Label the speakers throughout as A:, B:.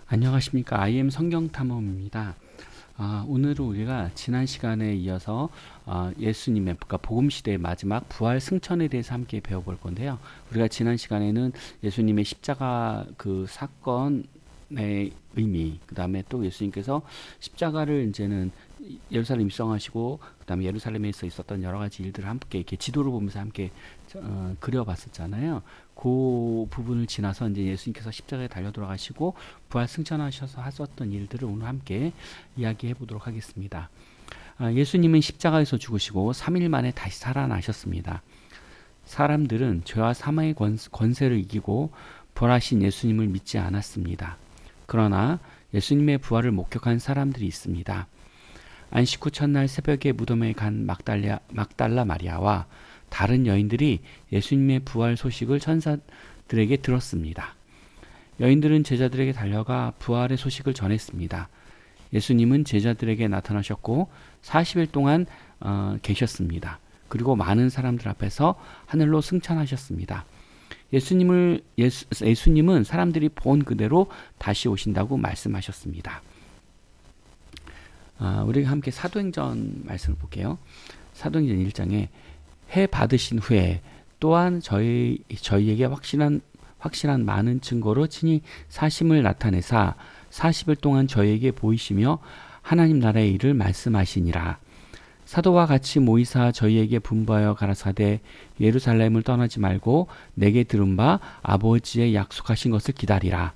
A: 안녕하십니까. IM 성경탐험입니다. 오늘은 우리가 지난 시간에 이어서 예수님의 그러니까 복음시대의 마지막 부활 승천에 대해서 함께 배워볼 건데요. 우리가 지난 시간에는 예수님의 십자가 그 사건의 의미, 그 다음에 또 예수님께서 십자가를 이제는 예루살렘 입성하시고 그 다음에 예루살렘에서 있었던 여러 가지 일들을 함께 이렇게 지도를 보면서 함께 그려봤었잖아요. 그 부분을 지나서 이제 예수님께서 십자가에 달려 돌아가시고 부활 승천하셔서 하셨던 일들을 오늘 함께 이야기해 보도록 하겠습니다. 예수님은 십자가에서 죽으시고 3일 만에 다시 살아나셨습니다. 사람들은 죄와 사망의 권세를 이기고 부활하신 예수님을 믿지 않았습니다. 그러나 예수님의 부활을 목격한 사람들이 있습니다. 안식 후 첫날 새벽에 무덤에 간 막달라 마리아와 다른 여인들이 예수님의 부활 소식을 천사들에게 들었습니다. 여인들은 제자들에게 달려가 부활의 소식을 전했습니다. 예수님은 제자들에게 나타나셨고 40일 동안 계셨습니다. 그리고 많은 사람들 앞에서 하늘로 승천하셨습니다. 예수님은 사람들이 본 그대로 다시 오신다고 말씀하셨습니다. 우리가 함께 사도행전 말씀을 볼게요. 사도행전 1장에 해 받으신 후에 또한 저희에게 확실한 많은 증거로 친히 사심을 나타내사 40일 동안 저희에게 보이시며 하나님 나라의 일을 말씀하시니라. 사도와 같이 모이사 저희에게 분부하여 가라사대 예루살렘을 떠나지 말고 내게 들은 바 아버지의 약속하신 것을 기다리라.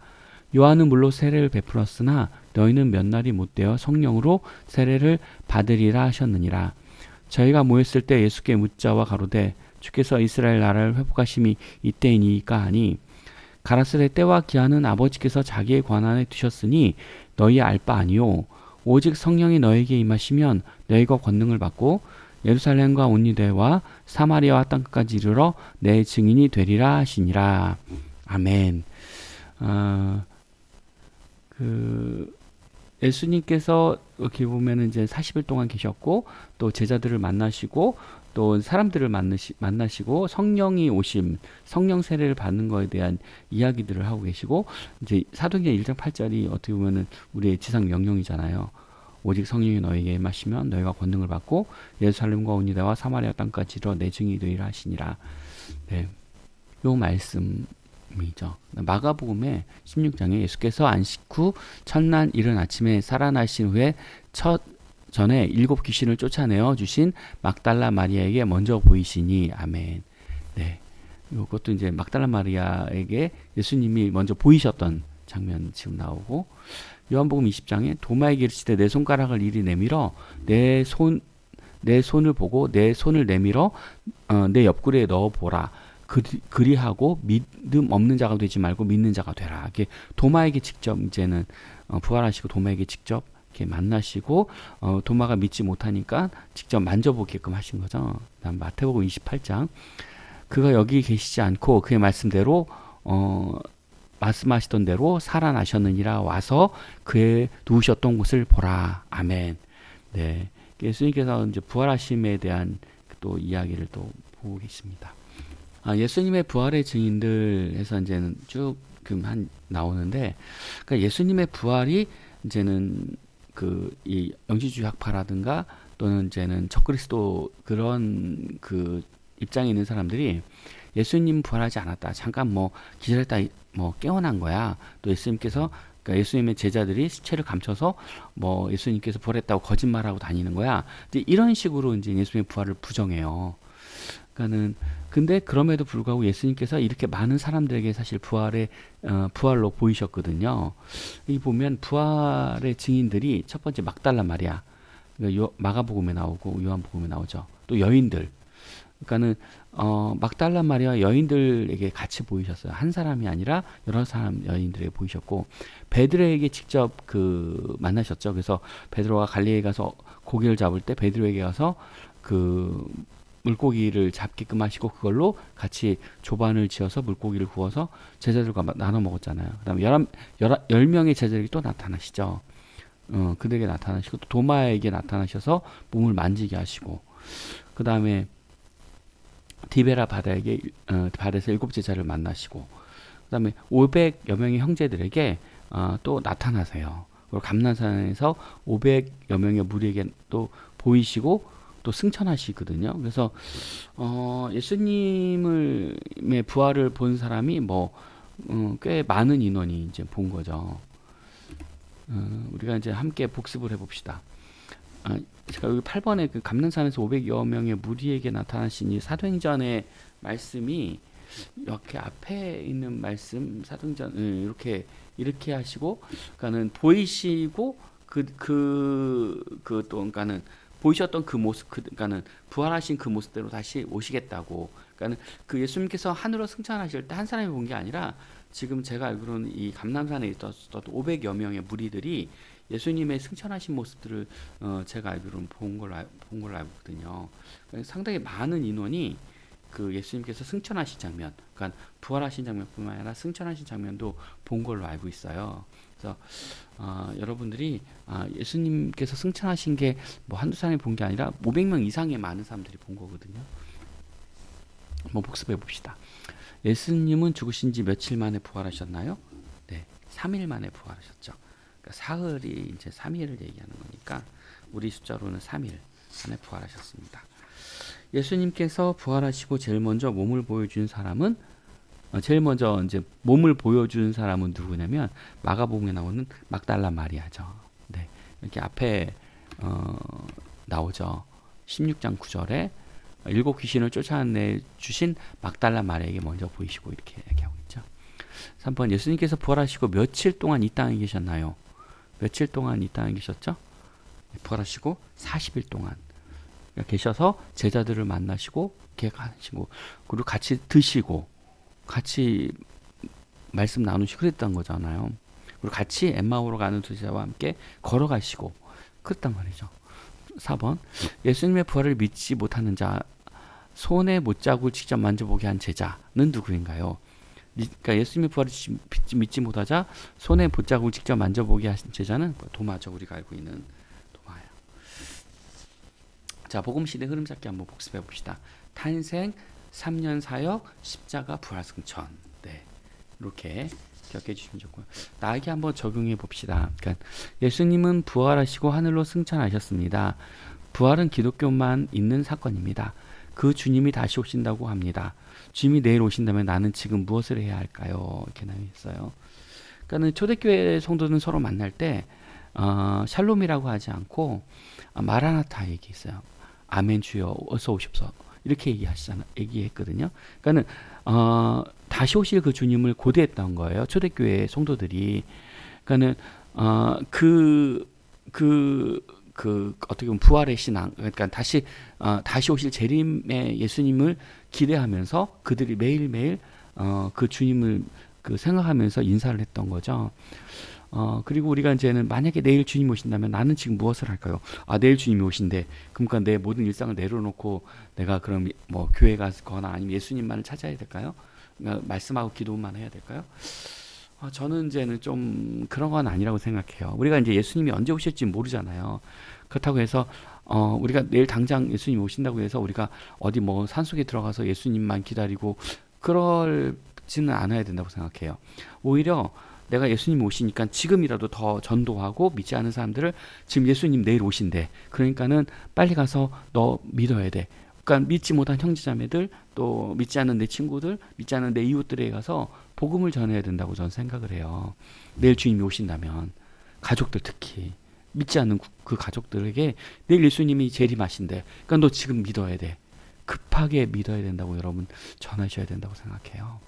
A: 요한은 물로 세례를 베풀었으나 너희는 몇 날이 못되어 성령으로 세례를 받으리라 하셨느니라. 저희가 모였을 때 예수께 묻자와 가로되 주께서 이스라엘 나라를 회복하심이 이때이니까 하니 가라사대 때와 기한은 아버지께서 자기의 권한에 두셨으니 너희 알 바 아니요 오직 성령이 너에게 임하시면 너희가 권능을 받고 예루살렘과 온 유대와 사마리아와 땅끝까지 이르러 내 증인이 되리라 하시니라. 아멘. 예수님께서 이렇게 보면은 이제 40일 동안 계셨고 또 제자들을 만나시고 또 사람들을 만나시고 성령이 오심, 성령 세례를 받는 거에 대한 이야기들을 하고 계시고 이제 사도행전 1장 8절이 어떻게 보면은 우리의 지상 명령이잖아요. 오직 성령이 너에게 임하시면 너희가 권능을 받고 예루살렘과 온 유다와 사마리아 땅까지 이르러 내 증인이 되리라 하시니라. 네. 요 말씀이죠. 마가복음의 16장에 예수께서 안식 후 첫날 이른 아침에 살아나신 후에 전에 7 귀신을 쫓아내어 주신 막달라 마리아에게 먼저 보이시니 아멘. 네. 이것도 이제 막달라 마리아에게 예수님이 먼저 보이셨던 장면 지금 나오고 요한복음 20장에 도마에게 이르시되 내 손가락을 이리 내밀어 내 손을 보고 내 손을 내밀어 내 옆구리에 넣어 보라. 그리하고 믿음 없는 자가 되지 말고 믿는 자가 되라. 이렇게 도마에게 직접 이제는 부활하시고 도마에게 직접 이렇게 만나시고 도마가 믿지 못하니까 직접 만져보게끔 하신 거죠. 다음 마태복음 28장 그가 여기 계시지 않고 그의 말씀대로 말씀하시던 대로 살아나셨느니라. 와서 그의 누우셨던 곳을 보라. 아멘. 네, 예수님께서 이제 부활하심에 대한 또 이야기를 또 보고 계십니다. 예수님의 부활의 증인들에서 이제는 쭉 나오는데, 그러니까 예수님의 부활이 이제는 이 영지주의 학파라든가 또는 이제는 적그리스도 그런 입장에 있는 사람들이 예수님 부활하지 않았다. 잠깐 기절했다. 깨어난 거야. 또 예수님께서 그러니까 예수님의 제자들이 시체를 감춰서 예수님께서 부활했다고 거짓말하고 다니는 거야. 이제 이런 식으로 이제 예수님의 부활을 부정해요. 그러니까는 근데 그럼에도 불구하고 예수님께서 이렇게 많은 사람들에게 사실 부활로 보이셨거든요. 여기 보면 부활의 증인들이 첫 번째 막달라 마리아, 그러니까 마가복음에 나오고 요한복음에 나오죠. 또 여인들. 그러니까는 막달라 마리아 여인들에게 같이 보이셨어요. 한 사람이 아니라 여러 사람 여인들에게 보이셨고 베드로에게 직접 만나셨죠. 그래서 베드로가 갈릴리에 가서 고기를 잡을 때 베드로에게 가서 물고기를 잡게끔 하시고 그걸로 같이 조반을 지어서 물고기를 구워서 제자들과 나눠 먹었잖아요. 그 다음에 10명의 제자들이 또 나타나시죠. 그들에게 나타나시고 또 도마에게 나타나셔서 몸을 만지게 하시고 그 다음에 디베라 바다에서 7 제자를 만나시고 그 다음에 500여 명의 형제들에게 또 나타나세요. 그리고 감난산에서 500여 명의 무리에게 또 보이시고 또 승천하시거든요. 그래서 예수님의 부활을 본 사람이 꽤 많은 인원이 이제 본 거죠. 우리가 이제 함께 복습을 해봅시다. 제가 여기 8번에 그 감난산에서 500여 명의 무리에게 나타나신 이 사도행전의 말씀이 이렇게 앞에 있는 말씀 사도행전 이렇게 하시고, 그러니까는 보이시고 또 그러니까는 보이셨던 그 모습, 그러니까는 부활하신 그 모습대로 다시 오시겠다고. 그러니까는 그 예수님께서 하늘로 승천하실 때 한 사람이 본 게 아니라 지금 제가 알기로는 이 감람산에 있었던 500여 명의 무리들이 예수님의 승천하신 모습들을 제가 알기로는 본 걸로 알고 있거든요. 그러니까 상당히 많은 인원이 그 예수님께서 승천하신 장면, 그러니까 부활하신 장면뿐만 아니라 승천하신 장면도 본 걸로 알고 있어요. 그래서 여러분들이 예수님께서 승천하신 게 뭐 한두 사람이 본 게 아니라 500명 이상의 많은 사람들이 본 거거든요. 한번 복습해 봅시다. 예수님은 죽으신 지 며칠 만에 부활하셨나요? 네, 3일 만에 부활하셨죠. 그러니까 사흘이 이제 3일을 얘기하는 거니까 우리 숫자로는 3일 만에 부활하셨습니다. 예수님께서 부활하시고 제일 먼저 몸을 보여준 사람은 이제 몸을 보여준 사람은 누구냐면 마가복음에 나오는 막달라 마리아죠. 네, 이렇게 앞에 나오죠. 16장 9절에 7 귀신을 쫓아내 주신 막달라 마리아에게 먼저 보이시고 이렇게 얘기하고 있죠. 3번 예수님께서 부활하시고 며칠 동안 이 땅에 계셨나요? 며칠 동안 이 땅에 계셨죠? 부활하시고 40일 동안 계셔서 제자들을 만나시고 계획하시고 그리고 같이 드시고 같이 말씀 나누시고 그랬던 거잖아요. 그리고 같이 엠마오로 가는 두 제자와 함께 걸어가시고 그랬단 말이죠. 4번 예수님의 부활을 믿지 못하는 자 손에 못자국을 직접 만져보게 한 제자는 누구인가요? 그러니까 예수님의 부활을 믿지 못하자 손에 못자국을 직접 만져보게 하신 제자는 도마죠. 우리가 알고 있는 도마예요. 자, 복음시대 흐름 잡기 한번 복습해 봅시다. 탄생, 3년 사역, 십자가, 부활, 승천. 네, 이렇게 기억해 주시면 좋고요. 나에게 한번 적용해 봅시다. 그러니까 예수님은 부활하시고 하늘로 승천하셨습니다. 부활은 기독교만 있는 사건입니다. 그 주님이 다시 오신다고 합니다. 주님이 내일 오신다면 나는 지금 무엇을 해야 할까요? 이렇게 나와있어요. 그러니까 초대교회 성도는 서로 만날 때 샬롬이라고 하지 않고 마라나타 얘기했어요. 아멘 주여 어서 오십시오. 이렇게 얘기했거든요. 그러니까는 다시 오실 그 주님을 고대했던 거예요. 초대교회 성도들이. 그러니까는 어떻게 보면 부활의 신앙, 그러니까 다시 오실 재림의 예수님을 기대하면서 그들이 매일매일 그 주님을 생각하면서 인사를 했던 거죠. 그리고 우리가 이제는 만약에 내일 주님 오신다면 나는 지금 무엇을 할까요? 내일 주님이 오신대. 그러니까 내 모든 일상을 내려놓고 내가 그럼 뭐 교회 가거나 아니면 예수님만을 찾아야 될까요? 그러니까 말씀하고 기도만 해야 될까요? 저는 이제는 좀 그런 건 아니라고 생각해요. 우리가 이제 예수님이 언제 오실지 모르잖아요. 그렇다고 해서 우리가 내일 당장 예수님 오신다고 해서 우리가 어디 뭐 산속에 들어가서 예수님만 기다리고 그럴지는 않아야 된다고 생각해요. 오히려 내가 예수님 오시니까 지금이라도 더 전도하고 믿지 않은 사람들을 지금 예수님 내일 오신대. 그러니까는 빨리 가서 너 믿어야 돼. 그러니까 믿지 못한 형제자매들 또 믿지 않는 내 친구들 믿지 않는 내 이웃들에게 가서 복음을 전해야 된다고 저는 생각을 해요. 내일 주님이 오신다면 가족들 특히 믿지 않는 그 가족들에게 내일 예수님이 재림하신대. 그러니까 너 지금 믿어야 돼. 급하게 믿어야 된다고 여러분 전하셔야 된다고 생각해요.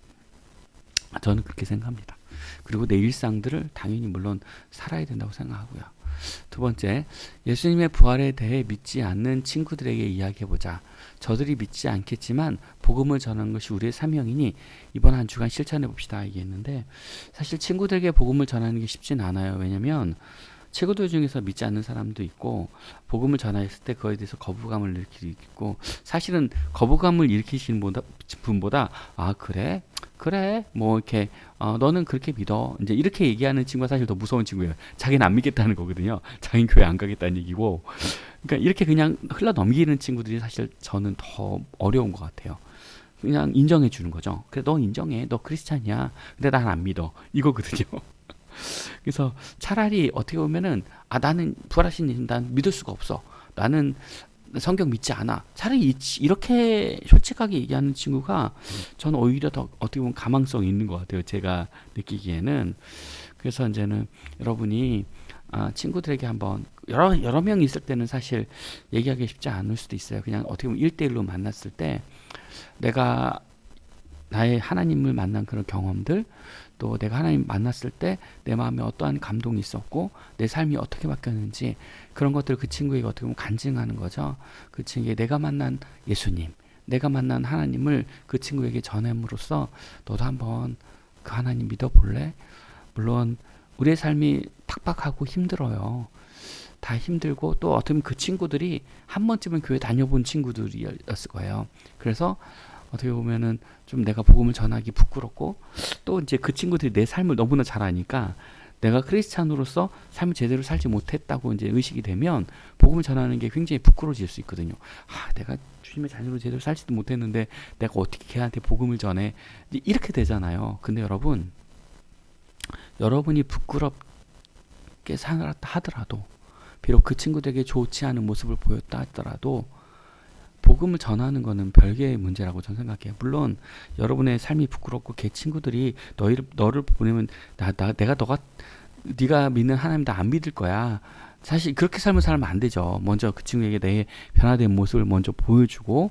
A: 저는 그렇게 생각합니다. 그리고 내 일상들을 당연히 물론 살아야 된다고 생각하고요. 두 번째, 예수님의 부활에 대해 믿지 않는 친구들에게 이야기해보자. 저들이 믿지 않겠지만 복음을 전하는 것이 우리의 사명이니 이번 한 주간 실천해봅시다 얘기했는데 사실 친구들에게 복음을 전하는 게 쉽진 않아요. 왜냐하면 친구들 중에서 믿지 않는 사람도 있고 복음을 전했을 때 그거에 대해서 거부감을 일으키고 사실은 거부감을 일으키시는 분보다 그래 뭐 이렇게 너는 그렇게 믿어 이제 이렇게 얘기하는 친구가 사실 더 무서운 친구예요. 자기는 안 믿겠다는 거거든요. 자기는 교회 안 가겠다는 얘기고 그러니까 이렇게 그냥 흘러 넘기는 친구들이 사실 저는 더 어려운 것 같아요. 그냥 인정해 주는 거죠. 그래 너 인정해 너 크리스찬이야. 근데 난 안 믿어 이거거든요. 그래서 차라리 어떻게 보면은 나는 부활하신 예수님 난 믿을 수가 없어. 나는 성경 믿지 않아. 차라리 이렇게 솔직하게 얘기하는 친구가 저는 오히려 더 어떻게 보면 가망성이 있는 것 같아요. 제가 느끼기에는. 그래서 이제는 여러분이 친구들에게 한번 여러 명 있을 때는 사실 얘기하기 쉽지 않을 수도 있어요. 그냥 어떻게 보면 1대1로 만났을 때 내가 나의 하나님을 만난 그런 경험들, 또 내가 하나님 만났을 때 내 마음에 어떠한 감동이 있었고 내 삶이 어떻게 바뀌었는지 그런 것들을 그 친구에게 어떻게 보면 간증하는 거죠. 그 친구에게 내가 만난 예수님, 내가 만난 하나님을 그 친구에게 전함으로써 너도 한번 그 하나님 믿어볼래? 물론 우리의 삶이 팍팍하고 힘들어요. 다 힘들고 또 어떻게 보면 그 친구들이 한 번쯤은 교회 다녀본 친구들이었을 거예요. 그래서 어떻게 보면은 좀 내가 복음을 전하기 부끄럽고 또 이제 그 친구들이 내 삶을 너무나 잘 아니까 내가 크리스찬으로서 삶을 제대로 살지 못했다고 이제 의식이 되면 복음을 전하는 게 굉장히 부끄러워질 수 있거든요. 내가 주님의 자녀로 제대로 살지도 못했는데 내가 어떻게 걔한테 복음을 전해? 이렇게 되잖아요. 근데 여러분이 부끄럽게 살았다 하더라도 비록 그 친구들에게 좋지 않은 모습을 보였다 하더라도 복음을 전하는 거는 별개의 문제라고 저는 생각해요. 물론 여러분의 삶이 부끄럽고 걔 친구들이 너를 보내면 네가 믿는 하나님 다 안 믿을 거야. 사실 그렇게 살면 안 되죠. 먼저 그 친구에게 내 변화된 모습을 먼저 보여주고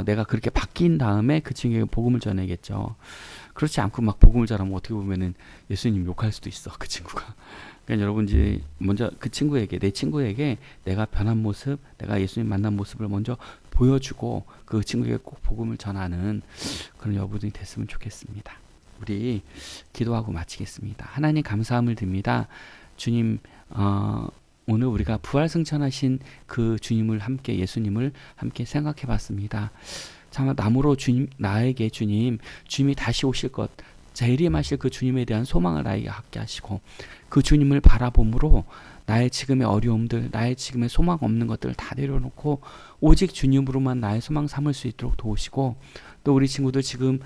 A: 내가 그렇게 바뀐 다음에 그 친구에게 복음을 전해야겠죠. 그렇지 않고 막 복음을 전하면 어떻게 보면은 예수님 욕할 수도 있어. 그 친구가. 그러니까 여러분 이제 먼저 그 친구에게 내 친구에게 내가 변한 모습, 내가 예수님 만난 모습을 먼저 보여주고 그 친구에게 꼭 복음을 전하는 그런 여러분이 됐으면 좋겠습니다. 우리 기도하고 마치겠습니다. 하나님 감사함을 드립니다. 주님 오늘 우리가 부활승천하신 그 주님을 함께 예수님을 함께 생각해 봤습니다. 참 나무로 나에게 주님이 다시 오실 것 재림하실 그 주님에 대한 소망을 나에게 갖게 하시고 그 주님을 바라봄으로 나의 지금의 어려움들, 나의 지금의 소망 없는 것들을 다 내려놓고 오직 주님으로만 나의 소망 삼을 수 있도록 도우시고 또 우리 친구들 지금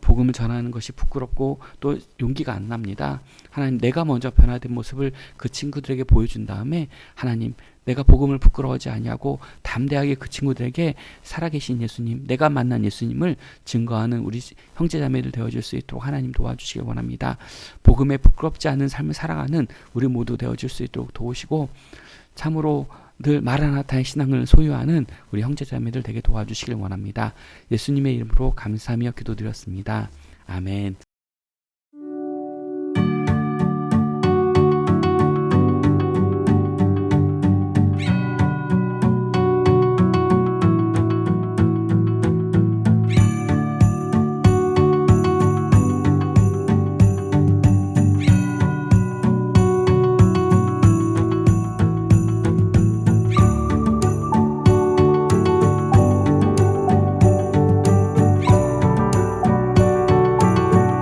A: 복음을 전하는 것이 부끄럽고 또 용기가 안 납니다. 하나님 내가 먼저 변화된 모습을 그 친구들에게 보여준 다음에 하나님 내가 복음을 부끄러워하지 아니하고 담대하게 그 친구들에게 살아계신 예수님, 내가 만난 예수님을 증거하는 우리 형제자매들 되어줄 수 있도록 하나님 도와주시기 원합니다. 복음에 부끄럽지 않은 삶을 살아가는 우리 모두 되어줄 수 있도록 도우시고 참으로 늘 마라나타의 신앙을 소유하는 우리 형제자매들 되게 도와주시길 원합니다. 예수님의 이름으로 감사하며 기도드렸습니다. 아멘.